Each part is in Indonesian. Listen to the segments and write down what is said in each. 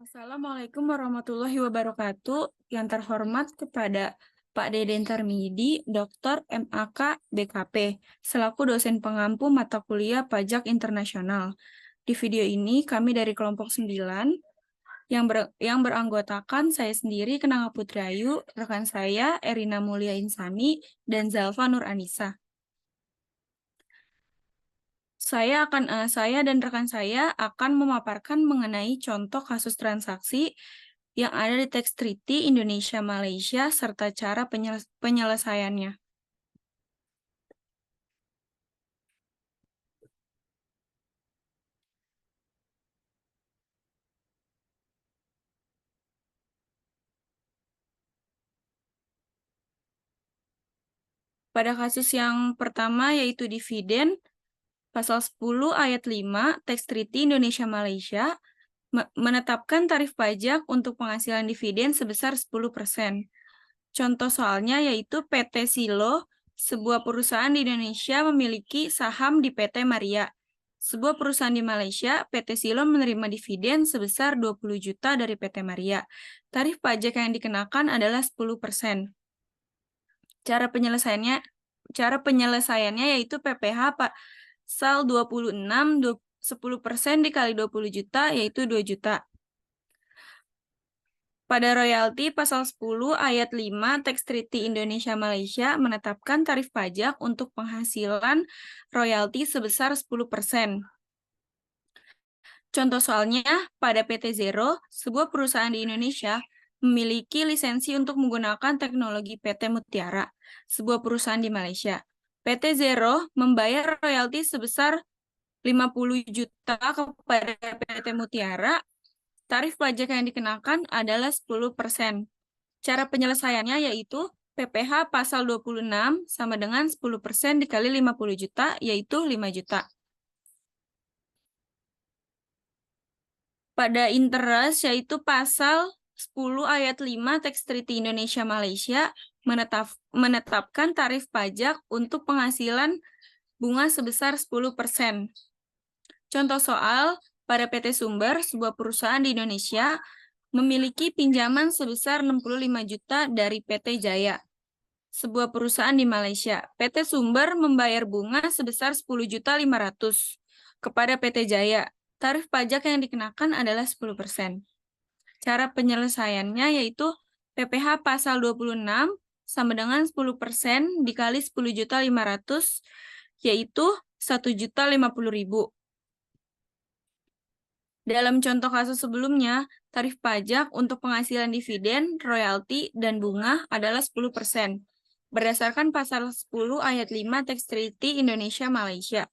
Assalamualaikum warahmatullahi wabarakatuh. Yang terhormat kepada Pak Deden Tarmidi, Dr. MAK BKP, selaku dosen pengampu mata kuliah Pajak Internasional. Di video ini, kami dari kelompok 9 yang beranggotakan saya sendiri, Kenanga Putrayu, rekan saya, Erina Mulia Insani, dan Zalfa Nur Anissa. Saya dan rekan saya akan memaparkan mengenai contoh kasus transaksi yang ada di Tax Treaty Indonesia-Malaysia serta cara penyelesaiannya. Pada kasus yang pertama yaitu dividen, pasal 10 ayat 5 Tax Treaty Indonesia-Malaysia menetapkan tarif pajak untuk penghasilan dividen sebesar 10%. Contoh soalnya yaitu PT Silo, sebuah perusahaan di Indonesia memiliki saham di PT Maria. Sebuah perusahaan di Malaysia, PT Silo menerima dividen sebesar 20 juta dari PT Maria. Tarif pajak yang dikenakan adalah 10%. Cara penyelesaiannya yaitu PPh pasal 26, 10% dikali 20 juta yaitu 2 juta. Pada royalti pasal 10 ayat 5 Tax Treaty Indonesia-Malaysia menetapkan tarif pajak untuk penghasilan royalti sebesar 10%. Contoh soalnya, pada PT Zero, sebuah perusahaan di Indonesia, memiliki lisensi untuk menggunakan teknologi PT Mutiara, sebuah perusahaan di Malaysia. PT Zero membayar royalti sebesar 50 juta kepada PT Mutiara. Tarif pajak yang dikenakan adalah 10%. Cara penyelesaiannya yaitu PPh pasal 26 sama dengan 10% dikali 50 juta, yaitu 5 juta. Pada interest, yaitu pasal 10 ayat 5 Tax Treaty Indonesia-Malaysia menetapkan tarif pajak untuk penghasilan bunga sebesar 10%. Contoh soal, pada PT Sumber, sebuah perusahaan di Indonesia, memiliki pinjaman sebesar 65 juta dari PT Jaya, sebuah perusahaan di Malaysia. PT Sumber membayar bunga sebesar 10.500.000 kepada PT Jaya. Tarif pajak yang dikenakan adalah 10%. Cara penyelesaiannya yaitu PPh pasal 26 sama dengan 10% dikali 10.500.000 yaitu 1.050.000. Dalam contoh kasus sebelumnya, tarif pajak untuk penghasilan dividen, royalti, dan bunga adalah 10%. Berdasarkan pasal 10 ayat 5 Tax Treaty Indonesia-Malaysia,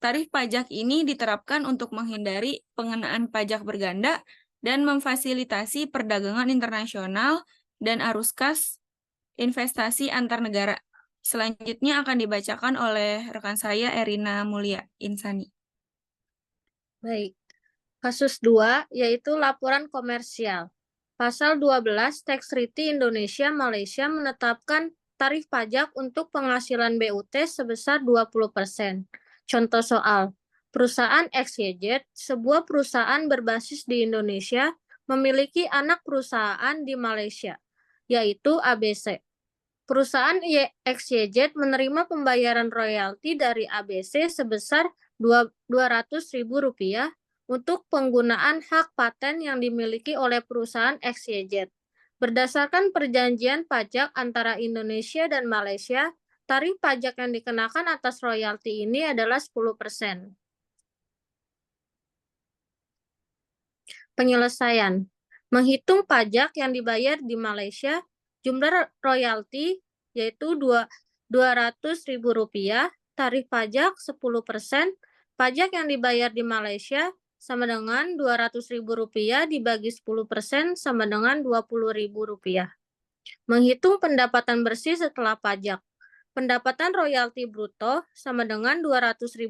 tarif pajak ini diterapkan untuk menghindari pengenaan pajak berganda dan memfasilitasi perdagangan internasional dan arus kas investasi antar negara. Selanjutnya akan dibacakan oleh rekan saya Erina Mulia Insani. Baik. Kasus 2 yaitu laporan komersial. Pasal 12 Tax Treaty Indonesia-Malaysia menetapkan tarif pajak untuk penghasilan BUT sebesar 20%. Contoh soal, perusahaan XYZ, sebuah perusahaan berbasis di Indonesia, memiliki anak perusahaan di Malaysia, yaitu ABC. Perusahaan XYZ menerima pembayaran royalti dari ABC sebesar Rp200.000 untuk penggunaan hak paten yang dimiliki oleh perusahaan XYZ. Berdasarkan perjanjian pajak antara Indonesia dan Malaysia, tarif pajak yang dikenakan atas royalti ini adalah 10%. Penyelesaian. Menghitung pajak yang dibayar di Malaysia, jumlah royalti yaitu Rp200.000, tarif pajak 10%, pajak yang dibayar di Malaysia sama dengan Rp200.000 dibagi 10% sama dengan Rp20.000. Menghitung pendapatan bersih setelah pajak. Pendapatan royalti bruto sama dengan Rp200.000,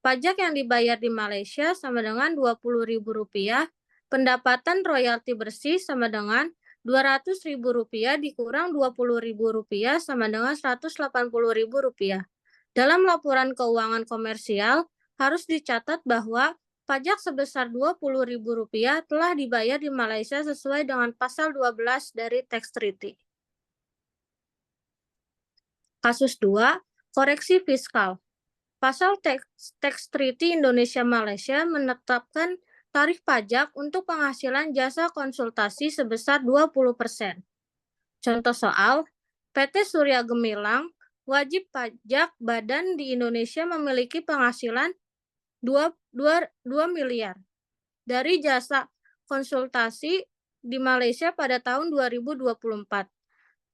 pajak yang dibayar di Malaysia sama dengan Rp20.000, pendapatan royalti bersih sama dengan Rp200.000 dikurang Rp20.000 sama dengan Rp180.000. Dalam laporan keuangan komersial, harus dicatat bahwa pajak sebesar Rp20.000 telah dibayar di Malaysia sesuai dengan pasal 12 dari Tax Treaty. Kasus 2, koreksi fiskal. Pasal Tax Treaty Indonesia-Malaysia menetapkan tarif pajak untuk penghasilan jasa konsultasi sebesar 20%. Contoh soal, PT Surya Gemilang wajib pajak badan di Indonesia memiliki penghasilan 2 miliar dari jasa konsultasi di Malaysia pada tahun 2024.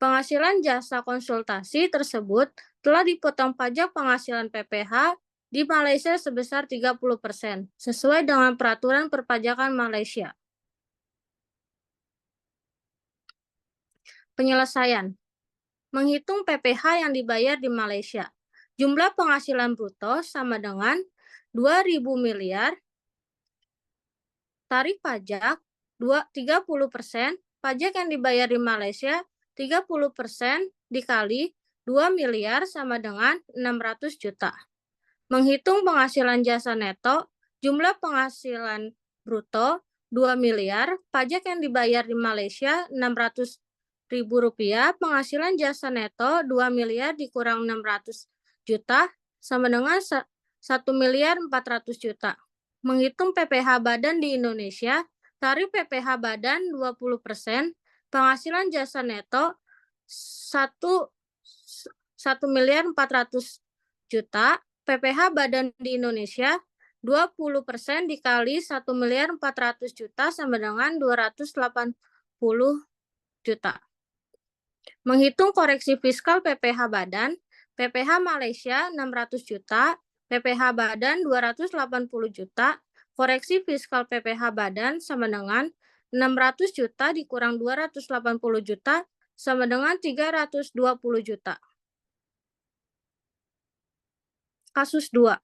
Penghasilan jasa konsultasi tersebut telah dipotong pajak penghasilan PPH di Malaysia sebesar 30% sesuai dengan peraturan perpajakan Malaysia. Penyelesaian. Menghitung PPH yang dibayar di Malaysia. Jumlah penghasilan bruto sama dengan 2.000 miliar, tarif pajak 30%, pajak yang dibayar di Malaysia 30% dikali 2 miliar sama dengan 600 juta. Menghitung penghasilan jasa neto, jumlah penghasilan bruto 2 miliar, pajak yang dibayar di Malaysia 600.000 rupiah, penghasilan jasa neto 2 miliar dikurang 600 juta sama dengan 1 miliar 400 juta. Menghitung PPH badan di Indonesia, tarif PPH badan 20%, penghasilan jasa neto 1 miliar 400 juta, PPH badan di Indonesia 20% dikali 1 miliar 400 juta sama dengan 280 juta. Menghitung koreksi fiskal PPH badan, PPH Malaysia 600 juta, PPH badan 280 juta, koreksi fiskal PPH badan sama dengan 600 juta dikurang 280 juta sama dengan 320 juta. Kasus 2.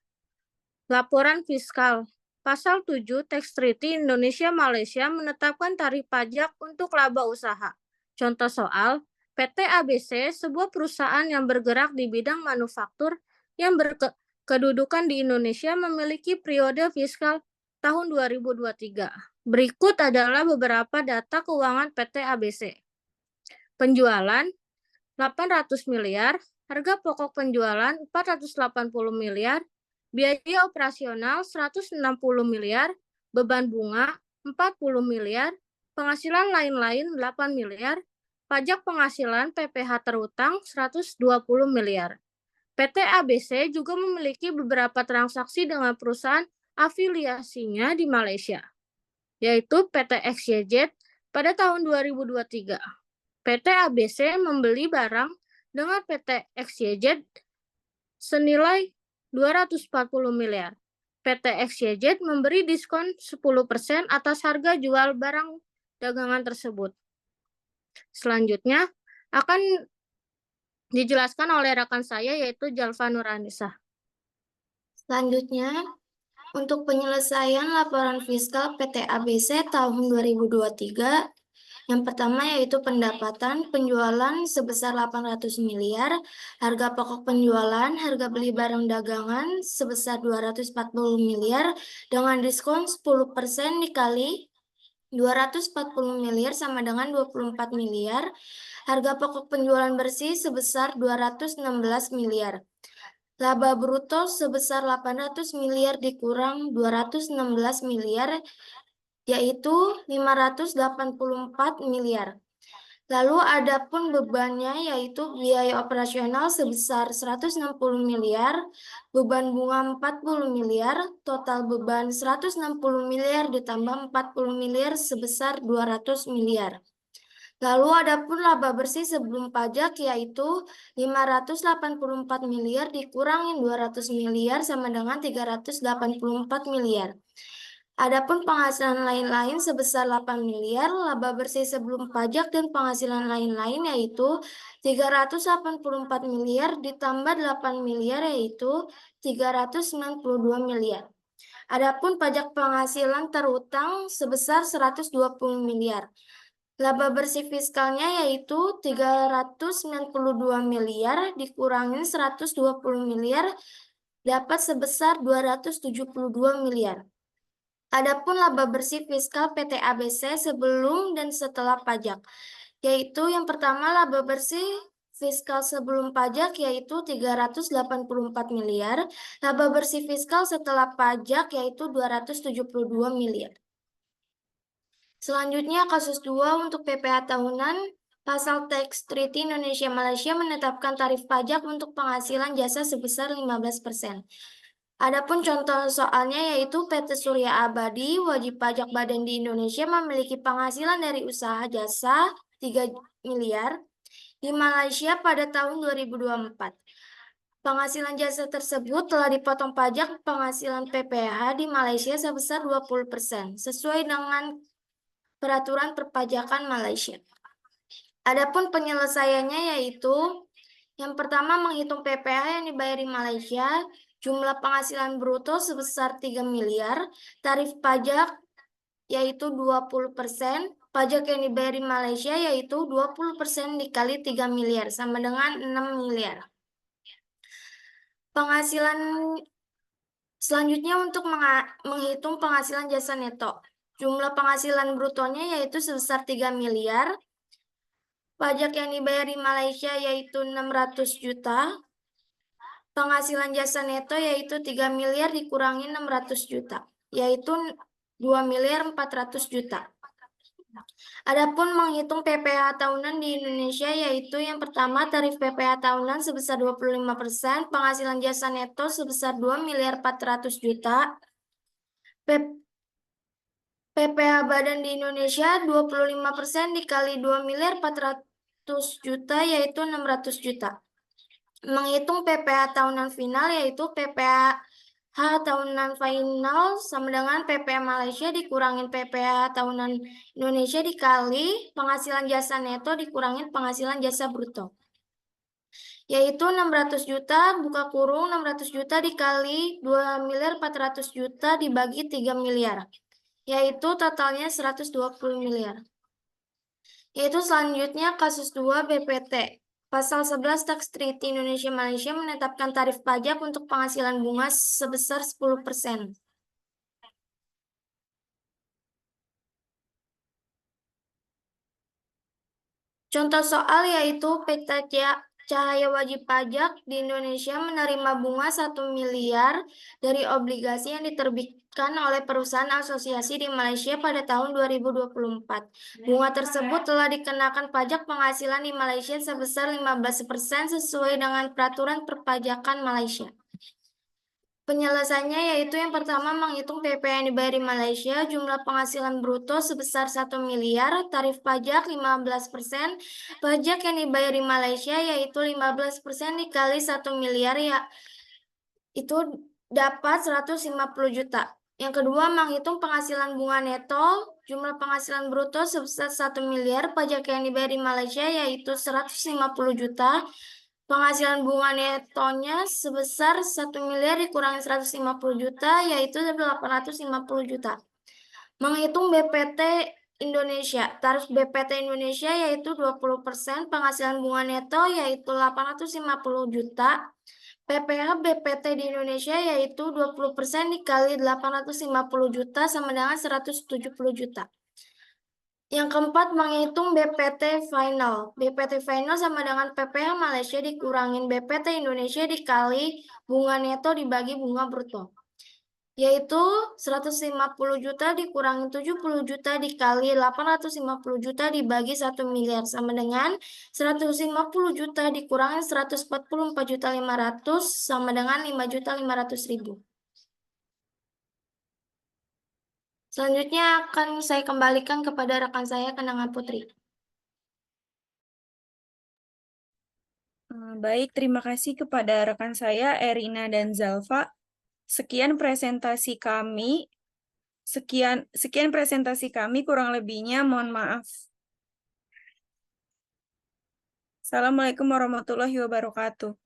Laporan fiskal. Pasal 7 Tax Treaty Indonesia-Malaysia menetapkan tarif pajak untuk laba usaha. Contoh soal, PT ABC, sebuah perusahaan yang bergerak di bidang manufaktur yang berkedudukan di Indonesia, memiliki periode fiskal tahun 2023. Berikut adalah beberapa data keuangan PT ABC. Penjualan 800 miliar, harga pokok penjualan 480 miliar, biaya operasional 160 miliar, beban bunga 40 miliar, penghasilan lain-lain 8 miliar, pajak penghasilan PPH terutang 120 miliar. PT ABC juga memiliki beberapa transaksi dengan perusahaan afiliasinya di Malaysia, yaitu PT XYZ pada tahun 2023. PT ABC membeli barang dengan PT XYZ senilai 240 miliar. PT XYZ memberi diskon 10% atas harga jual barang dagangan tersebut. Selanjutnya akan dijelaskan oleh rekan saya, yaitu Jalva Nuranisa. Selanjutnya, untuk penyelesaian laporan fiskal PT ABC tahun 2023, yang pertama yaitu pendapatan penjualan sebesar 800 miliar, harga pokok penjualan, harga beli barang dagangan sebesar 240 miliar dengan diskon 10% dikali 240 miliar sama dengan 24 miliar, harga pokok penjualan bersih sebesar 216 miliar. Laba bruto sebesar 800 miliar dikurang 216 miliar, yaitu 584 miliar. Lalu adapun bebannya yaitu biaya operasional sebesar 160 miliar, beban bunga 40 miliar, total beban 160 miliar ditambah 40 miliar sebesar 200 miliar. Lalu adapun laba bersih sebelum pajak yaitu 584 miliar dikurangin 200 miliar sama dengan 384 miliar. Adapun penghasilan lain-lain sebesar 8 miliar, laba bersih sebelum pajak dan penghasilan lain-lain yaitu 384 miliar ditambah 8 miliar yaitu 392 miliar. Adapun pajak penghasilan terutang sebesar 120 miliar. Laba bersih fiskalnya yaitu 392 miliar dikurangin 120 miliar dapat sebesar 272 miliar. Adapun laba bersih fiskal PT ABC sebelum dan setelah pajak, yaitu yang pertama laba bersih fiskal sebelum pajak yaitu 384 miliar, laba bersih fiskal setelah pajak yaitu 272 miliar. Selanjutnya kasus 2 untuk PPh tahunan, Pasal Tax Treaty Indonesia-Malaysia menetapkan tarif pajak untuk penghasilan jasa sebesar 15%. Adapun contoh soalnya yaitu PT Surya Abadi, wajib pajak badan di Indonesia memiliki penghasilan dari usaha jasa 3 miliar di Malaysia pada tahun 2024. Penghasilan jasa tersebut telah dipotong pajak penghasilan PPh di Malaysia sebesar 20%, sesuai dengan peraturan perpajakan Malaysia. Adapun penyelesaiannya yaitu yang pertama menghitung PPh yang dibayar di Malaysia, jumlah penghasilan bruto sebesar 3 miliar, tarif pajak yaitu 20%, pajak yang dibayar di Malaysia yaitu 20% dikali 3 miliar sama dengan 6 miliar. Penghasilan selanjutnya untuk menghitung penghasilan jasa neto. Jumlah penghasilan brutonya yaitu sebesar 3 miliar. Pajak yang dibayar di Malaysia yaitu 600 juta. Penghasilan jasa neto yaitu 3 miliar dikurangi 600 juta, yaitu 2 miliar 400 juta. Adapun menghitung PPh tahunan di Indonesia yaitu yang pertama tarif PPh tahunan sebesar 25%, penghasilan jasa neto sebesar 2 miliar 400 juta. PPh badan di Indonesia 25% dikali 2 miliar 400 juta yaitu 600 juta. Menghitung PPh tahunan final yaitu PPh tahunan final sama dengan PPh Malaysia dikurangin PPh tahunan Indonesia dikali penghasilan jasa neto dikurangin penghasilan jasa bruto. Yaitu 600 juta buka kurung 600 juta dikali 2 miliar 400 juta dibagi 3 miliar. Yaitu totalnya 120 miliar. Yaitu selanjutnya kasus 2 BPT. Pasal 11 Tax Treaty Indonesia-Malaysia menetapkan tarif pajak untuk penghasilan bunga sebesar 10%. Contoh soal yaitu PT Cahaya Wajib Pajak di Indonesia menerima bunga 1 miliar dari obligasi yang diterbitkan oleh perusahaan asosiasi di Malaysia pada tahun 2024. Bunga tersebut telah dikenakan pajak penghasilan di Malaysia sebesar 15% sesuai dengan peraturan perpajakan Malaysia. Penyelesaiannya yaitu yang pertama menghitung PPh yang dibayar di Malaysia, jumlah penghasilan bruto sebesar 1 miliar, tarif pajak 15%, pajak yang dibayar di Malaysia yaitu 15% dikali 1 miliar ya, itu dapat 150 juta. Yang kedua menghitung penghasilan bunga neto, jumlah penghasilan bruto sebesar 1 miliar, pajak yang dibayar di Malaysia yaitu 150 juta, penghasilan bunga netonya sebesar 1 miliar dikurangi 150 juta, yaitu 850 juta. Menghitung BPT Indonesia. Tarif BPT Indonesia yaitu 20%, penghasilan bunga neto yaitu 850 juta. PPh BPT di Indonesia yaitu 20% dikali 850 juta sama dengan 170 juta. Yang keempat, menghitung BPT final. BPT final sama dengan PPh Malaysia dikurangin BPT Indonesia dikali bunga neto dibagi bunga bruto. Yaitu 150 juta dikurangi 70 juta dikali 850 juta dibagi 1 miliar. Sama dengan 150 juta dikurangi 144 juta 500 sama dengan 5 juta 500 ribu. Selanjutnya akan saya kembalikan kepada rekan saya, Kenanga Putri. Baik, terima kasih kepada rekan saya, Erina dan Zalfa. Sekian presentasi kami. Sekian presentasi kami, kurang lebihnya mohon maaf. Assalamualaikum warahmatullahi wabarakatuh.